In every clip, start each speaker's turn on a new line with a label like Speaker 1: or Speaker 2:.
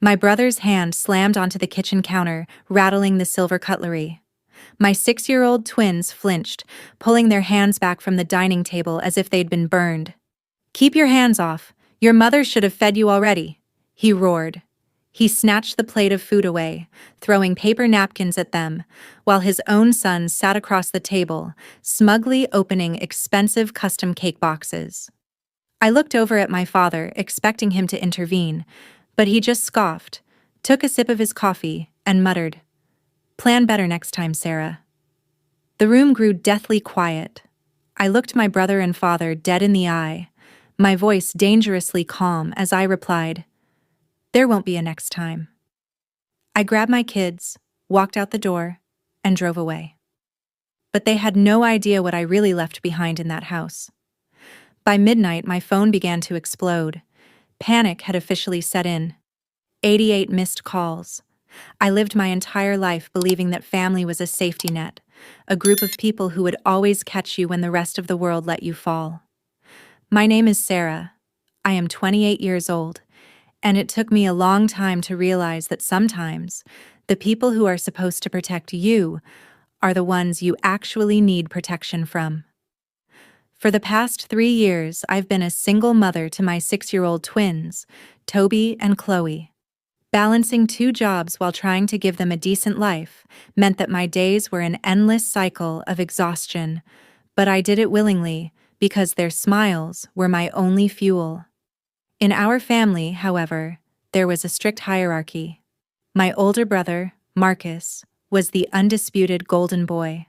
Speaker 1: My brother's hand slammed onto the kitchen counter, rattling the silver cutlery. My 6-year-old twins flinched, pulling their hands back from the dining table as if they'd been burned. "Keep your hands off. Your mother should have fed you already," he roared. He snatched the plate of food away, throwing paper napkins at them, while his own son sat across the table, smugly opening expensive custom cake boxes. I looked over at my father, expecting him to intervene, but he just scoffed, took a sip of his coffee, and muttered, "Plan better next time, Sarah." The room grew deathly quiet. I looked my brother and father dead in the eye, my voice dangerously calm as I replied, "There won't be a next time." I grabbed my kids, walked out the door, and drove away. But they had no idea what I really left behind in that house. By midnight, my phone began to explode. Panic had officially set in. 88 missed calls. I lived my entire life believing that family was a safety net, a group of people who would always catch you when the rest of the world let you fall. My name is Sarah. I am 28 years old, and it took me a long time to realize that sometimes the people who are supposed to protect you are the ones you actually need protection from. For the past 3 years, I've been a single mother to my 6-year-old twins, Toby and Chloe. Balancing 2 jobs while trying to give them a decent life meant that my days were an endless cycle of exhaustion, but I did it willingly because their smiles were my only fuel. In our family, however, there was a strict hierarchy. My older brother, Marcus, was the undisputed golden boy.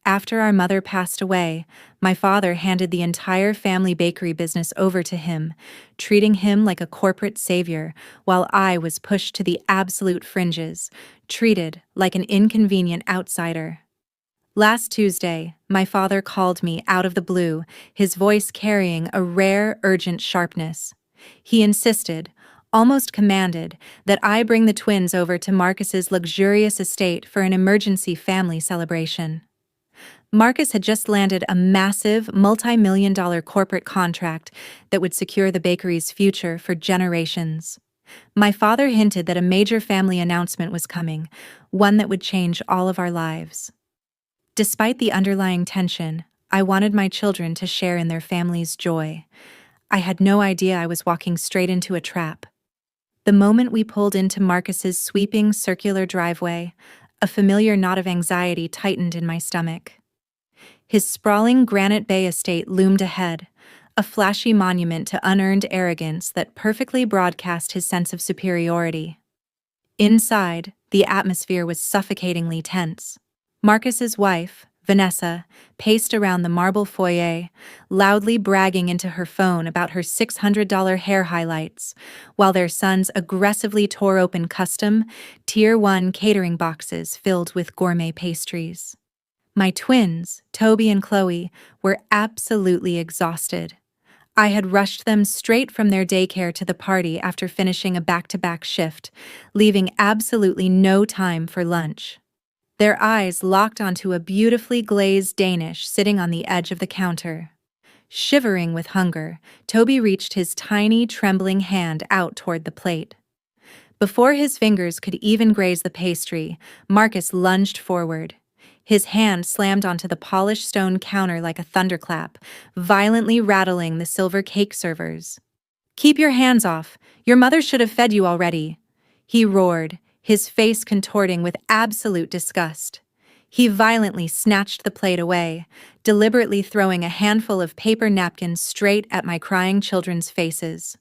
Speaker 1: After our mother passed away, my father handed the entire family bakery business over to him, treating him like a corporate savior, while I was pushed to the absolute fringes, treated like an inconvenient outsider. Last Tuesday, my father called me out of the blue, his voice carrying a rare, urgent sharpness. He insisted, almost commanded, that I bring the twins over to Marcus's luxurious estate for an emergency family celebration. Marcus had just landed a massive, multi-million-dollar corporate contract that would secure the bakery's future for generations. My father hinted that a major family announcement was coming, one that would change all of our lives. Despite the underlying tension, I wanted my children to share in their family's joy. I had no idea I was walking straight into a trap. The moment we pulled into Marcus's sweeping, circular driveway, a familiar knot of anxiety tightened in my stomach. His sprawling Granite Bay estate loomed ahead, a flashy monument to unearned arrogance that perfectly broadcast his sense of superiority. Inside, the atmosphere was suffocatingly tense. Marcus's wife, Vanessa, paced around the marble foyer, loudly bragging into her phone about her $600 hair highlights, while their sons aggressively tore open custom, Tier 1 catering boxes filled with gourmet pastries. My twins, Toby and Chloe, were absolutely exhausted. I had rushed them straight from their daycare to the party after finishing a back-to-back shift, leaving absolutely no time for lunch. Their eyes locked onto a beautifully glazed Danish sitting on the edge of the counter. Shivering with hunger, Toby reached his tiny, trembling hand out toward the plate. Before his fingers could even graze the pastry, Marcus lunged forward. His hand slammed onto the polished stone counter like a thunderclap, violently rattling the silver cake servers. "Keep your hands off. Your mother should have fed you already," he roared, his face contorting with absolute disgust. He violently snatched the plate away, deliberately throwing a handful of paper napkins straight at my crying children's faces.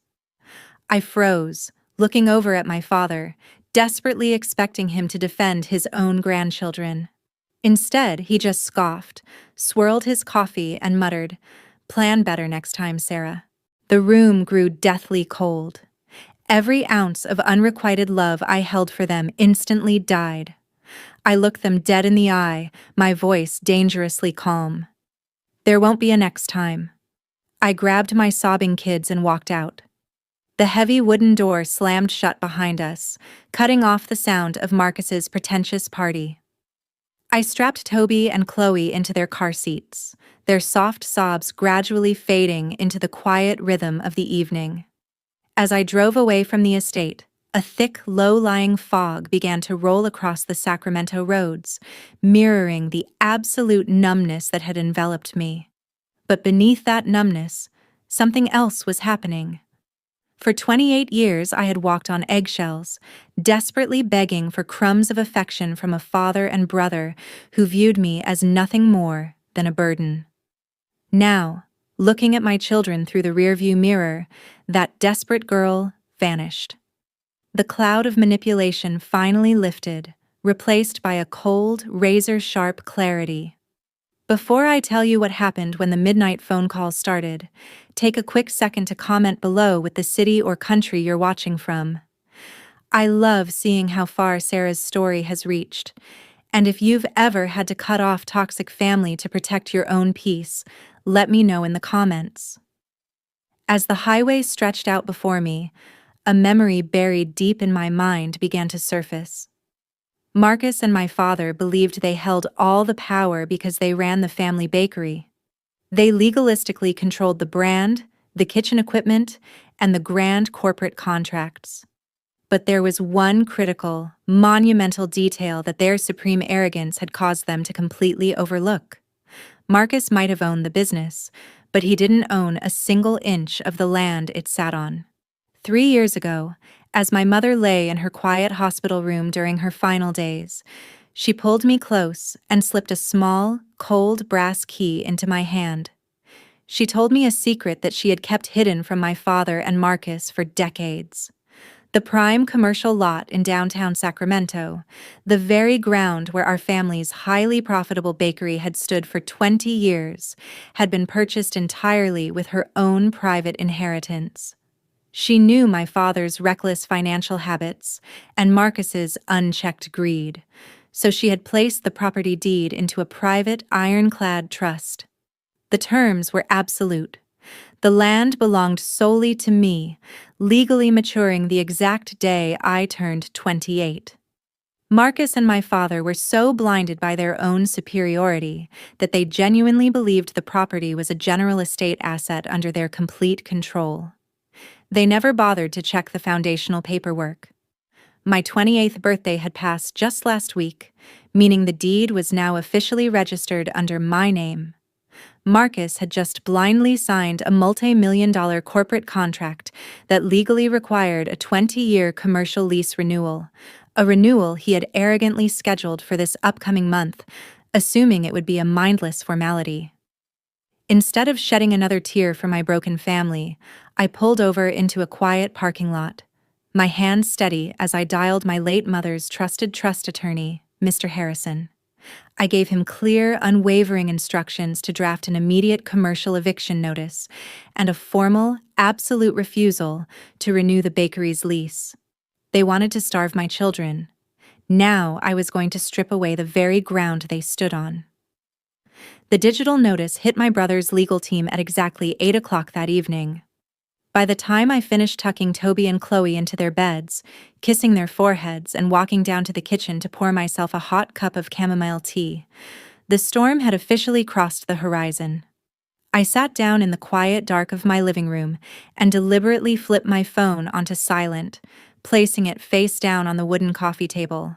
Speaker 1: I froze, looking over at my father, desperately expecting him to defend his own grandchildren. Instead, he just scoffed, swirled his coffee, and muttered, "Plan better next time, Sarah." The room grew deathly cold. Every ounce of unrequited love I held for them instantly died. I looked them dead in the eye, my voice dangerously calm. "There won't be a next time." I grabbed my sobbing kids and walked out. The heavy wooden door slammed shut behind us, cutting off the sound of Marcus's pretentious party. I strapped Toby and Chloe into their car seats, their soft sobs gradually fading into the quiet rhythm of the evening. As I drove away from the estate, A thick, low-lying fog began to roll across the Sacramento roads, mirroring the absolute numbness that had enveloped me. But beneath that numbness, something else was happening. For 28 years, I had walked on eggshells, desperately begging for crumbs of affection from a father and brother who viewed me as nothing more than a burden. Now, looking at my children through the rearview mirror, that desperate girl vanished. The cloud of manipulation finally lifted, replaced by a cold, razor-sharp clarity. Before I tell you what happened when the midnight phone call started, take a quick second to comment below with the city or country you're watching from. I love seeing how far Sarah's story has reached, and if you've ever had to cut off toxic family to protect your own peace, let me know in the comments. As the highway stretched out before me, a memory buried deep in my mind began to surface. Marcus and my father believed they held all the power because they ran the family bakery. They legalistically controlled the brand, the kitchen equipment, and the grand corporate contracts. But there was one critical, monumental detail that their supreme arrogance had caused them to completely overlook. Marcus might have owned the business, but he didn't own a single inch of the land it sat on. 3 years ago, as my mother lay in her quiet hospital room during her final days, she pulled me close and slipped a small, cold brass key into my hand. She told me a secret that she had kept hidden from my father and Marcus for decades. The prime commercial lot in downtown Sacramento, the very ground where our family's highly profitable bakery had stood for 20 years, had been purchased entirely with her own private inheritance. She knew my father's reckless financial habits and Marcus's unchecked greed, so she had placed the property deed into a private, ironclad trust. The terms were absolute. The land belonged solely to me, legally maturing the exact day I turned 28. Marcus and my father were so blinded by their own superiority that they genuinely believed the property was a general estate asset under their complete control. They never bothered to check the foundational paperwork. My 28th birthday had passed just last week, meaning the deed was now officially registered under my name. Marcus had just blindly signed a multi-million-dollar corporate contract that legally required a 20-year commercial lease renewal, a renewal he had arrogantly scheduled for this upcoming month, assuming it would be a mindless formality. Instead of shedding another tear for my broken family, I pulled over into a quiet parking lot, my hand steady as I dialed my late mother's trusted trust attorney, Mr. Harrison. I gave him clear, unwavering instructions to draft an immediate commercial eviction notice and a formal, absolute refusal to renew the bakery's lease. They wanted to starve my children. Now I was going to strip away the very ground they stood on. The digital notice hit my brother's legal team at exactly 8 o'clock that evening. By the time I finished tucking Toby and Chloe into their beds, kissing their foreheads, and walking down to the kitchen to pour myself a hot cup of chamomile tea, the storm had officially crossed the horizon. I sat down in the quiet dark of my living room and deliberately flipped my phone onto silent, placing it face down on the wooden coffee table.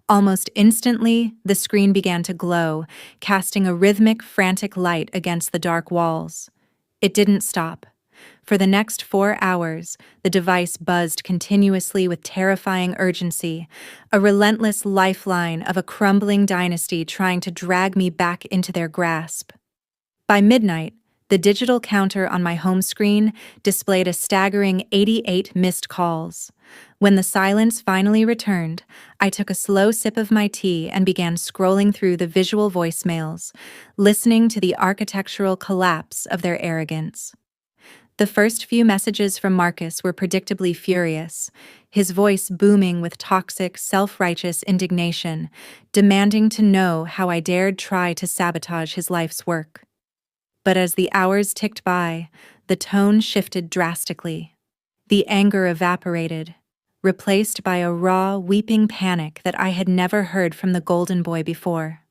Speaker 1: Almost instantly, the screen began to glow, casting a rhythmic, frantic light against the dark walls. It didn't stop. For the next 4 hours, the device buzzed continuously with terrifying urgency, a relentless lifeline of a crumbling dynasty trying to drag me back into their grasp. By midnight, the digital counter on my home screen displayed a staggering 88 missed calls. When the silence finally returned, I took a slow sip of my tea and began scrolling through the visual voicemails, listening to the architectural collapse of their arrogance. The first few messages from Marcus were predictably furious, his voice booming with toxic, self-righteous indignation, demanding to know how I dared try to sabotage his life's work. But as the hours ticked by, the tone shifted drastically. The anger evaporated, replaced by a raw, weeping panic that I had never heard from the Golden Boy before.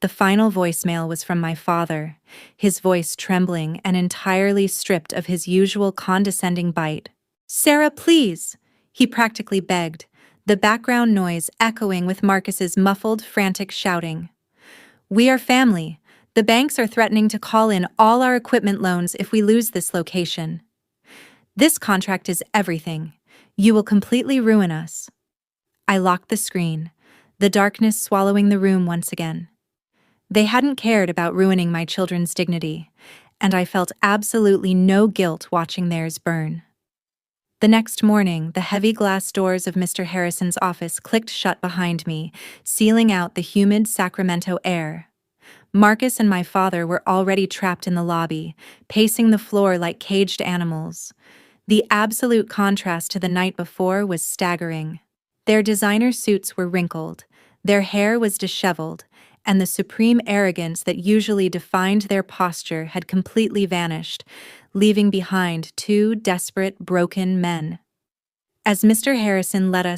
Speaker 1: The final voicemail was from my father, his voice trembling and entirely stripped of his usual condescending bite. "Sarah, please!" He practically begged, the background noise echoing with Marcus's muffled, frantic shouting. "We are family. The banks are threatening to call in all our equipment loans if we lose this location. This contract is everything. You will completely ruin us." I locked the screen, the darkness swallowing the room once again. They hadn't cared about ruining my children's dignity, and I felt absolutely no guilt watching theirs burn. The next morning, the heavy glass doors of Mr. Harrison's office clicked shut behind me, sealing out the humid Sacramento air. Marcus and my father were already trapped in the lobby, pacing the floor like caged animals. The absolute contrast to the night before was staggering. Their designer suits were wrinkled, their hair was disheveled, and the supreme arrogance that usually defined their posture had completely vanished, leaving behind two desperate, broken men. As Mr. Harrison led us